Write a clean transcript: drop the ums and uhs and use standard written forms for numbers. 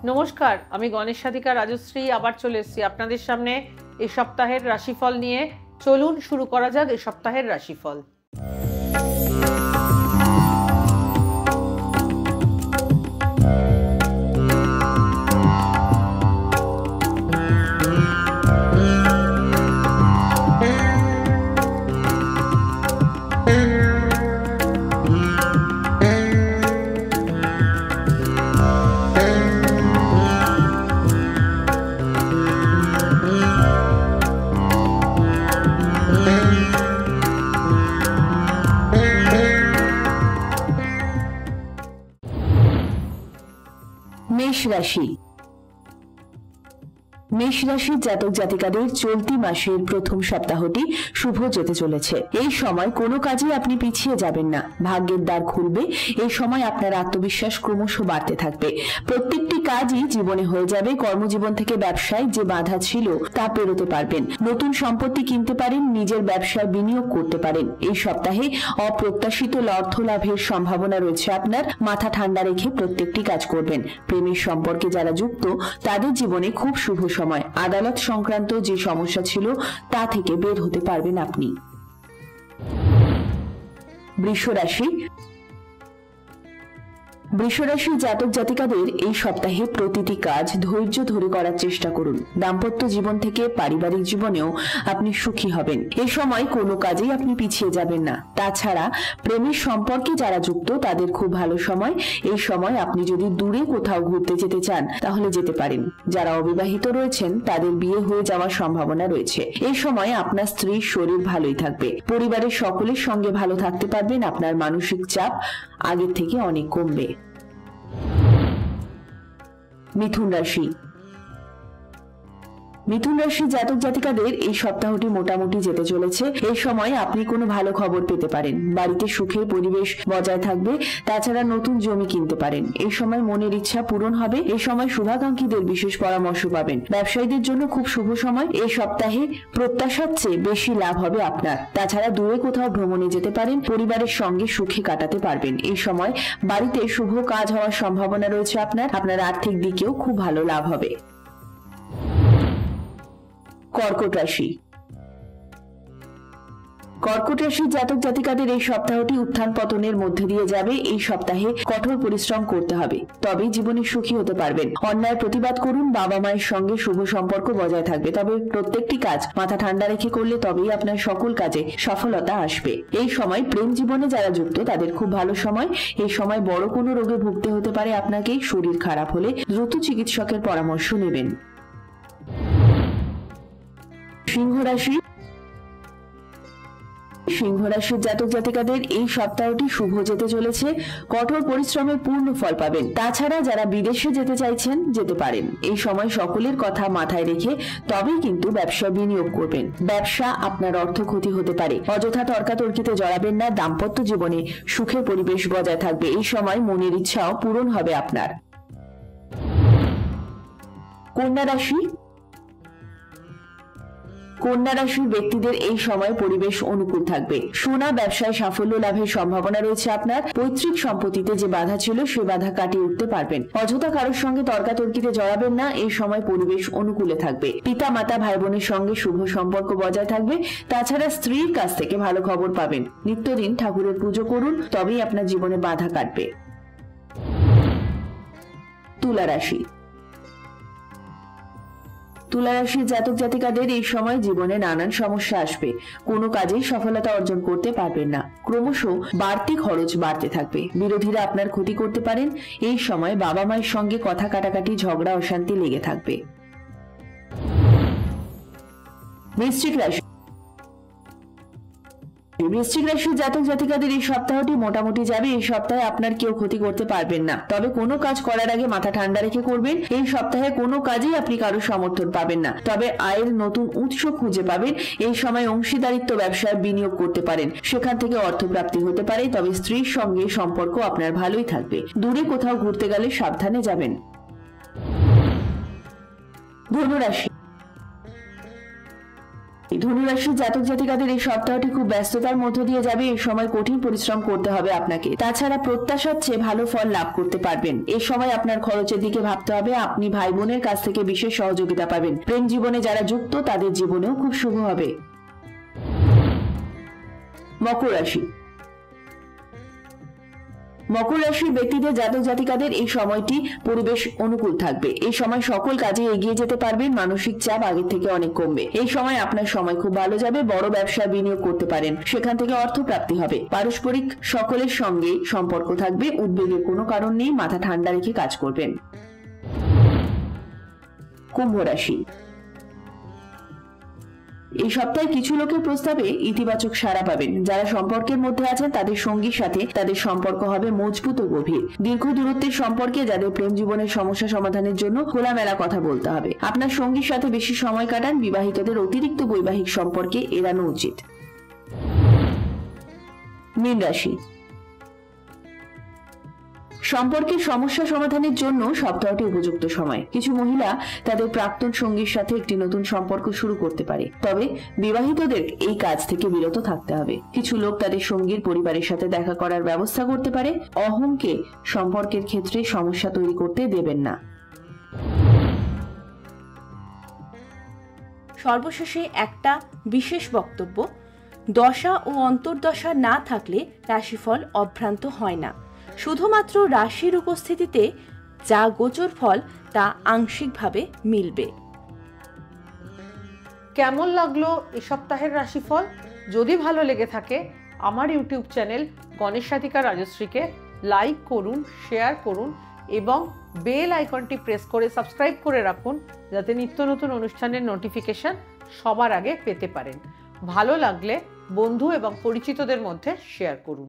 নমস্কার, আমি গণেশ সাধিকা রাজশ্রী আবার চলে এসেছি আপনাদের সামনে এই সপ্তাহের রাশিফল নিয়ে। চলুন শুরু করা যাক এই সপ্তাহের রাশিফল। মেষ রাশি। মেষ রাশির জাতক জাতিকাদের চলতি মাসের প্রথম সপ্তাহটি শুভ যেতে চলেছে। এই সময় কোনো কাজে আপনি পিছিয়ে যাবেন না, ভাগ্যের দ্বার খুলবে। এই সময় আপনার আত্মবিশ্বাস ক্রমশ বাড়তে থাকবে। প্রত্যেকটি কাজই জীবনে হয়ে যাবে। কর্মজীবন থেকে ব্যবসায় যে বাধা ছিল তা পেরোতে পারবেন। নতুন সম্পত্তি কিনতে পারেন, নিজের ব্যবসায় বিনিয়োগ করতে পারেন। এই সপ্তাহে অপ্রত্যাশিত অর্থ লাভের সম্ভাবনা রয়েছে আপনার। মাথা ঠান্ডা রেখে প্রত্যেকটি কাজ করবেন। প্রেমের সম্পর্কে যারা যুক্ত তাদের জীবনে খুব শুভ সময়। আদালত সংক্রান্ত যে সমস্যা ছিল তা থেকে বের হতে পারবেন আপনি। বৃষ রাশি। বৃষরাশির জাতক জাতিকাদের এই সপ্তাহে প্রতিটি কাজ ধৈর্য ধরে করার চেষ্টা করুন। দাম্পত্য জীবন থেকে পারিবারিক জীবনেও আপনি সুখী হবেন। এই সময় কোনো কাজেই আপনি পিছিয়ে যাবেন না। তাছাড়া প্রেমের সম্পর্কে যারা যুক্ত তাদের খুব ভালো সময়। এই সময় আপনি যদি দূরে কোথাও ঘুরতে যেতে চান তাহলে যেতে পারেন। যারা অবিবাহিত রয়েছেন তাদের বিয়ে হয়ে যাওয়ার সম্ভাবনা রয়েছে। এই সময় আপনার স্ত্রীর শরীর ভালোই থাকবে। পরিবারের সকলের সঙ্গে ভালো থাকতে পারবেন। আপনার মানসিক চাপ আগের থেকে অনেক কমবে। মিথুন রাশি। মিথুন রাশির জাতক জাতিকাদের এই সপ্তাহটি মোটামুটি যেতে চলেছে। এই সময় আপনি কোনো ভালো খবর পেতে পারেন। বাড়িতে সুখের পরিবেশ বজায় থাকবে। তাছাড়া নতুন জমি কিনতে পারেন। এই সময় মনের ইচ্ছা পূরণ হবে। এই সময় শুভাকাঙ্ক্ষীদের বিশেষ পরামর্শ পাবেন। ব্যবসায়ীদের জন্য খুব শুভ সময়। এই সপ্তাহে প্রত্যাশার চেয়ে বেশি লাভ হবে আপনার। তাছাড়া দূরে কোথাও ভ্রমণে যেতে পারেন। পরিবারের সঙ্গে সুখে কাটাতে পারবেন। এই সময় বাড়িতে শুভ কাজ হওয়ার সম্ভাবনা রয়েছে আপনার আর্থিক দিকেও খুব ভালো লাভ হবে। কর্কট রাশি। কর্কট রাশির জাতক জাতিকাদের এই সপ্তাহটি উত্থান পতনের মধ্যে দিয়ে যাবে। এই সপ্তাহে কঠোর পরিশ্রম করতে হবে, তবেই জীবনে সুখী হতে পারবেন। অন্যায় প্রতিবাদ করুন। বাবা মায়ের সঙ্গে শুভ সম্পর্ক বজায় থাকবে। তবে প্রত্যেকটি কাজ মাথা ঠান্ডা রেখে করলে তবেই আপনার সকল কাজে সফলতা আসবে। এই সময় প্রেম জীবনে যারা যুক্ত তাদের খুব ভালো সময়। এই সময় বড় কোনো রোগে ভুগতে হতে পারে আপনাকে। শরীর খারাপ হলে দ্রুত চিকিৎসকের পরামর্শ নেবেন। সিংহ রাশি। সিংহ রাশির জাতক জাতিকাদের এই সপ্তাহটি শুভ যেতে চলেছে। কঠোর পরিশ্রমের পূর্ণ ফল পাবেন। তাছাড়া যারা বিদেশে যেতে চাইছেন যেতে পারেন। এই সময় সকলের কথা মাথায় রেখে তবেই কিন্তু ব্যবসায় বিনিয়োগ করবেন। ব্যবসা আপনার অর্থ ক্ষতি হতে পারে। অযথা তর্কাতর্কিতে জড়াবেন না। দাম্পত্য জীবনে সুখের পরিবেশ বজায় থাকবে। এই সময় মনের ইচ্ছাও পূরণ হবে আপনার। কন্যা রাশি। কন্যা রাশির ব্যক্তিদের এই সময় পরিবেশ অনুকূল থাকবে। সোনা ব্যবসায় সাফল্য লাভের সম্ভাবনা রয়েছে আপনার। পৈতৃক সম্পত্তিতে যে বাধা ছিল সে বাধা কাটিয়ে উঠতে পারবেন। অযথা কারোর সঙ্গে তর্কাতর্কিতে জড়াবেন না। এই সময় পরিবেশ অনুকূলে থাকবে। পিতা মাতা ভাই বোনের সঙ্গে শুভ সম্পর্ক বজায় থাকবে। তাছাড়া স্ত্রীর কাছ থেকে ভালো খবর পাবেন। নিত্যদিন ঠাকুরের পুজো করুন, তবেই আপনার জীবনে বাধা কাটবে। তুলা রাশি। তুলা রাশির জাতক জাতিকাদের এই সময় জীবনে নানান সমস্যা আসবে। কোনো কাজেই সফলতা অর্জন করতে পারবেন না। ক্রমশ বাড়তি খরচ বাড়তে থাকবে। বিরোধীরা আপনার ক্ষতি করতে পারেন। এই সময় বাবা মায়ের সঙ্গে কথা কাটাকাটি, ঝগড়া, অশান্তি লেগে থাকবে। বৃশ্চিক রাশি। বৃশ্চিক রাশির জাতক জাতিকাদের এই সপ্তাহটি মোটামুটি যাবে। এই সপ্তাহে আপনার কেউ ক্ষতি করতে পারবেন না। তবে কোনো কাজ করার আগে মাথা ঠান্ডা রেখে করবেন। এই সপ্তাহে কোনো কাজেই আপনি কারোর সমর্থন পাবেন না। তবে আয়ের নতুন উৎস খুঁজে পাবেন। এই সময় অংশীদারিত্ব ব্যবসায় বিনিয়োগ করতে পারেন। সেখান থেকে অর্থপ্রাপ্তি হতে পারে। তবে স্ত্রীর সঙ্গে সম্পর্ক আপনার ভালোই থাকবে। দূরে কোথাও ঘুরতে গেলে সাবধানে যাবেন। ধনু রাশি। ধনুরাশির জাতক জাতিকাদের এই সপ্তাহটি খুব ব্যস্ততার মধ্য দিয়ে যাবে। এই সময় কঠিন পরিশ্রম করতে হবে আপনাকে। তাছাড়া প্রত্যাশার চেয়ে ভালো ফল লাভ করতে পারবেন। এই সময় আপনার খরচের দিকে ভাবতে হবে। আপনি ভাই বোনের কাছ থেকে বিশেষ সহযোগিতা পাবেন। প্রেম জীবনে যারা যুক্ত তাদের জীবনেও খুব শুভ হবে। মকর রাশি। মকর রাশির ব্যক্তিদের জাতক জাতিকাদের এই সময়টি পরিবেশ অনুকূল থাকবে। এই সময় সকল কাজে এগিয়ে যেতে পারবেন। মানসিক চাপ আগের থেকে অনেক কমবে। এই সময় আপনার সময় খুব ভালো যাবে। বড় ব্যবসায় বিনিয়োগ করতে পারেন, সেখান থেকে অর্থ প্রাপ্তি হবে। পারস্পরিক সকলের সঙ্গে সম্পর্ক থাকবে। উদ্বেগের কোনো কারণ নেই, মাথা ঠান্ডা রেখে কাজ করবেন। কুম্ভ রাশি। এই সপ্তাহে কিছু লোকের প্রস্তাবে ইতিবাচক সাড়া পাবেন। যারা সম্পর্কের মধ্যে আছেন তাদের সঙ্গীর সাথে তাদের সম্পর্ক হবে মজবুত ও গভীর। দীর্ঘ দূরত্বের সম্পর্কে যাদের প্রেম জীবনের সমস্যা সমাধানের জন্য খোলামেলা কথা বলতে হবে। আপনার সঙ্গীর সাথে বেশি সময় কাটান। বিবাহিতদের অতিরিক্ত বৈবাহিক সম্পর্কে এড়ানো উচিত। মীন রাশি। সম্পর্কের সমস্যা সমাধানের জন্য সপ্তাহটি উপযুক্ত সময়। কিছু মহিলা তাদের প্রাক্তন সঙ্গীর সাথে একটি নতুন সম্পর্ক শুরু করতে পারে, তবে বিবাহিতদের এই কাজ থেকে বিরত থাকতে হবে। কিছু লোক তাদের সঙ্গীর পরিবারের সাথে দেখা করার ব্যবস্থা করতে পারে। অহংকে সম্পর্কের ক্ষেত্রে সমস্যা তৈরি করতে দেবেন না। সর্বশেষে একটা বিশেষ বক্তব্য: দশা ও অন্তর্দশা না থাকলে রাশিফল অভ্রান্ত হয় না। শুধুমাত্র রাশির উপস্থিতিতে যা গোচর ফল তা আংশিকভাবে মিলবে। কেমন লাগলো এ সপ্তাহের রাশিফল? যদি ভালো লেগে থাকে আমার ইউটিউব চ্যানেল গণেশ রাধিকা রাজশ্রীকে লাইক করুন, শেয়ার করুন এবং বেল আইকনটি প্রেস করে সাবস্ক্রাইব করে রাখুন, যাতে নিত্য নতুন অনুষ্ঠানের নোটিফিকেশন সবার আগে পেতে পারেন। ভালো লাগলে বন্ধু এবং পরিচিতদের মধ্যে শেয়ার করুন।